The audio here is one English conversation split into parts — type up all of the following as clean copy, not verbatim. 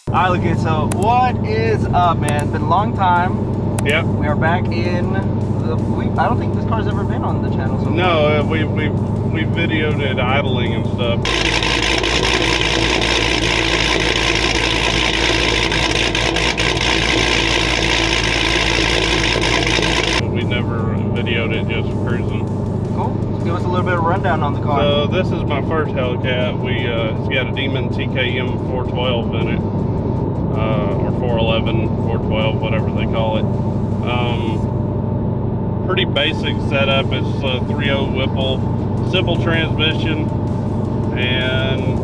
Alright, okay, so what is up, man? It's been a long time. Yep. We are back in the... I don't think this car's ever been on the channel. So no, we videoed it idling and stuff. We never videoed it just cruising. Cool. Just give us a little bit of rundown on the car. So this is my first HellCat. It's got a Demon TKM 412 in it. Or 411, 412, whatever they call it. Pretty basic setup. It's a 3.0 Whipple, simple transmission, and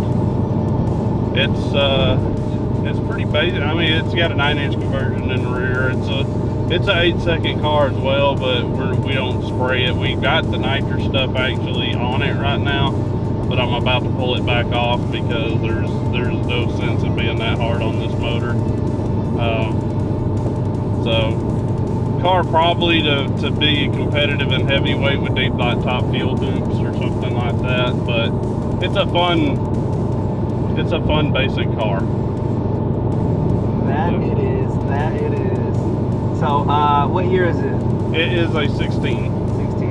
it's pretty basic. I mean, it's got a 9-inch conversion in the rear. It's a 8-second car as well, but we don't spray it. We got the nitro stuff actually on it right now, but I'm about to pull it back off because there's no sense in being that hard on this motor. So car probably to be competitive and heavyweight would need like top fuel hoops or something like that, but it's a fun basic car. That it is. So what year is it? It is a 16. 16.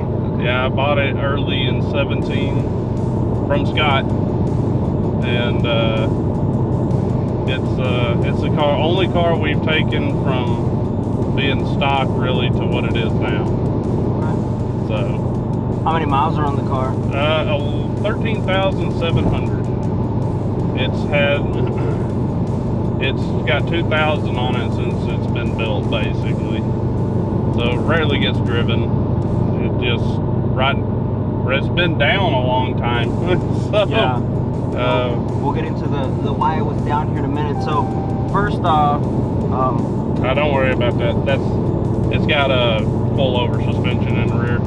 Okay. Yeah, I bought it early in 17 from Scott, and it's the only car we've taken from being stock really to what it is now. Okay. So how many miles are on the car? 13,700. It's got 2,000 on it since it's been built, basically. So it rarely gets driven. It's been down a long time. So, yeah. We'll get into the why it was down here in a minute. So first off, don't worry about that. It's got a full over suspension in the rear.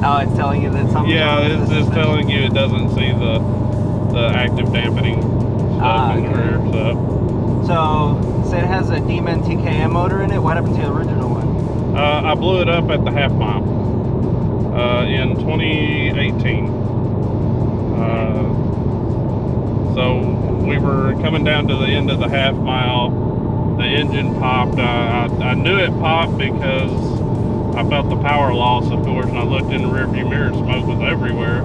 Oh, it's telling you that something. Yeah, it's telling you it doesn't see the active dampening stuff in the rear. So it has a Demon TKM motor in it. What happened to the original one? I blew it up at the half mile in 2018. So we were coming down to the end of the half mile. The engine popped. I knew it popped because I felt the power loss, of course, and I looked in the rearview mirror and smoke was everywhere.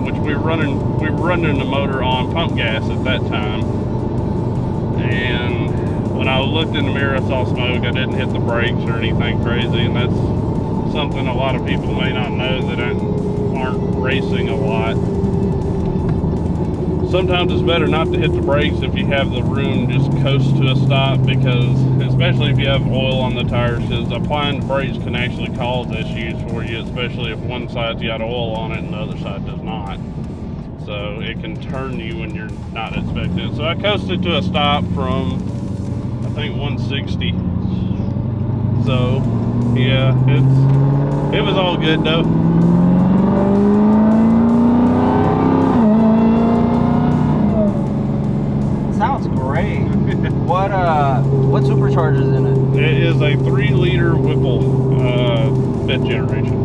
Which we were running the motor on pump gas at that time. And when I looked in the mirror, I saw smoke. I didn't hit the brakes or anything crazy, and that's something a lot of people may not know that aren't racing a lot. Sometimes it's better not to hit the brakes if you have the room, just coast to a stop, because especially if you have oil on the tires, because applying the brakes can actually cause issues for you, especially if one side's got oil on it and the other side does not. So it can turn you when you're not expecting it. So I coasted to a stop from, I think, 160. So yeah, it was all good though. Sounds great. What supercharger's in it? It is a 3-liter Whipple 5th generation.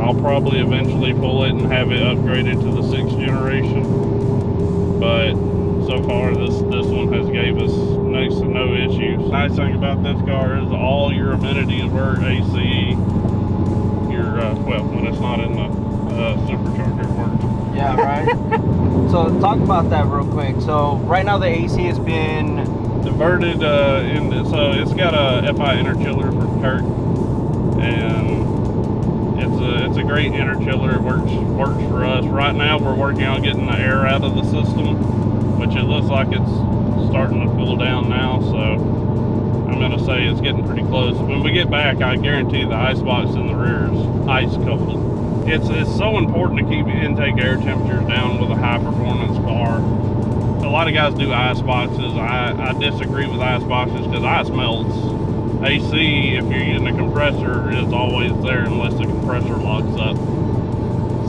I'll probably eventually pull it and have it upgraded to the 6th generation. But so far this one has gave us next to no issues. Nice thing about this car is all your amenities work. AC, well, when it's not in the supercharger, it works. Yeah, right. So talk about that real quick. So right now the AC has been diverted so it's got a FI interchiller from Kirk, and it's a great interchiller. It works for us. Right now we're working on getting the air out of the system, which it looks like it's starting to cool down now, so I'm gonna say it's getting pretty close. When we get back, I guarantee the ice box in the rear is ice cold. It's so important to keep intake air temperatures down with a high performance car. A lot of guys do ice boxes. I disagree with ice boxes because ice melts. AC, if you're using a compressor, is always there unless the compressor locks up.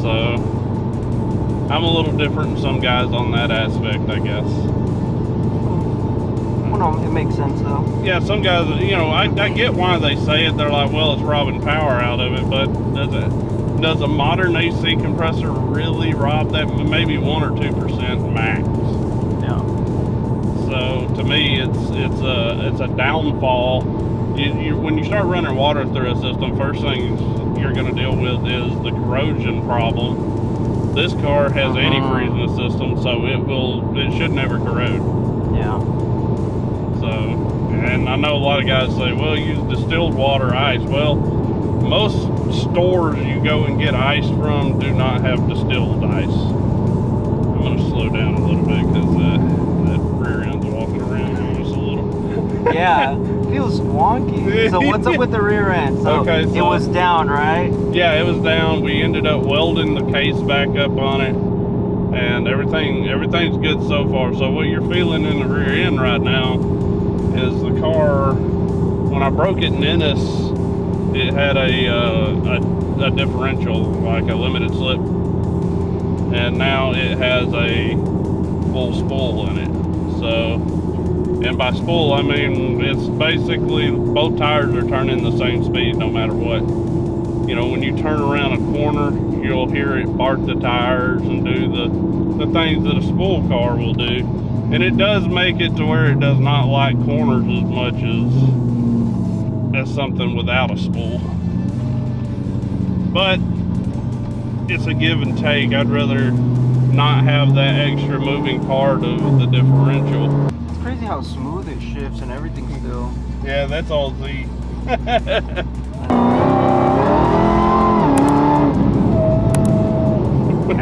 So I'm a little different than some guys on that aspect, I guess. Well, no, it makes sense though. Yeah, some guys, I get why they say it. They're like, well, it's robbing power out of it, but does a modern AC compressor really rob that? Maybe 1 or 2% max. No. to me, it's a downfall. When you start running water through a system, first thing you're going to deal with is the corrosion problem. This car has antifreeze in the system, so it should never corrode. Yeah. So, and I know a lot of guys say, well, use distilled water ice. Well, most stores you go and get ice from do not have distilled ice. I'm going to slow down a little bit because that rear end's walking around on us a little. Yeah, it feels wonky. So what's up with the rear end? So, okay, so it was down, right? Yeah, it was down. We ended up welding the case back up on it, and everything's good so far. So what you're feeling in the rear end right now is the car. When I broke it in Ennis, it had a differential, like a limited slip, and now it has a full spool in it. So. And by spool, I mean, it's basically both tires are turning the same speed no matter what. You know, when you turn around a corner, you'll hear it bark the tires and do the things that a spool car will do. And it does make it to where it does not like corners as much as something without a spool. But it's a give and take. I'd rather not have that extra moving part of the differential. Crazy how smooth it shifts and everything still. Yeah, that's all Z. Yeah,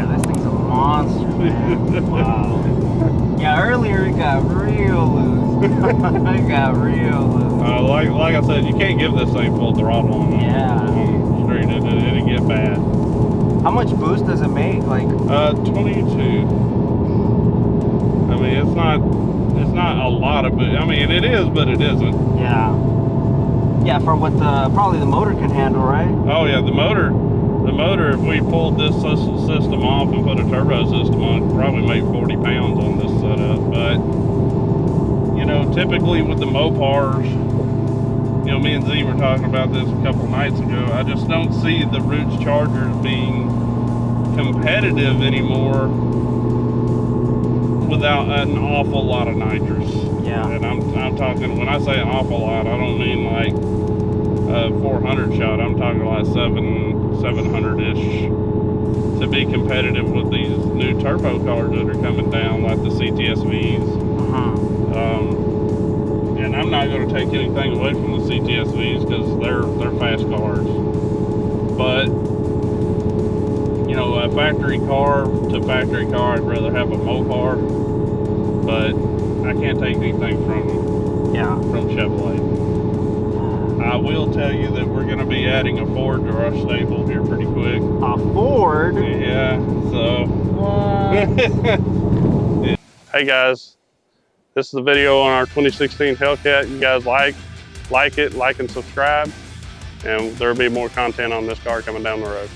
this thing's a monster, man. Wow. Yeah, earlier it got real loose. It got real loose. Like I said, you can't give this thing full throttle on the street. It'll get bad. How much boost does it make? Like 22. I mean, it's not a lot of boost. I mean, it is, but it isn't. Yeah. Yeah, for what probably the motor can handle, right? Oh yeah, the motor. If we pulled this system off and put a turbo system on, it could probably make 40 pounds on this setup. But you know, typically with the Mopars, you know, me and Z were talking about this a couple nights ago. I just don't see the Roots Chargers being competitive anymore without an awful lot of nitrous. Yeah. And I'm talking, when I say an awful lot, I don't mean like a 400 shot. I'm talking like 700-ish to be competitive with these new turbo cars that are coming down, like the CTSVs. And I'm not going to take anything away from the CTSVs because they're fast cars. But you know, a factory car to factory car, I'd rather have a Mopar, but I can't take anything from Chevrolet. I will tell you that we're going to be adding a Ford to our stable here pretty quick. A Ford? Yeah, so. What? Hey guys, this is the video on our 2016 HellCat. You guys like and subscribe, and there'll be more content on this car coming down the road.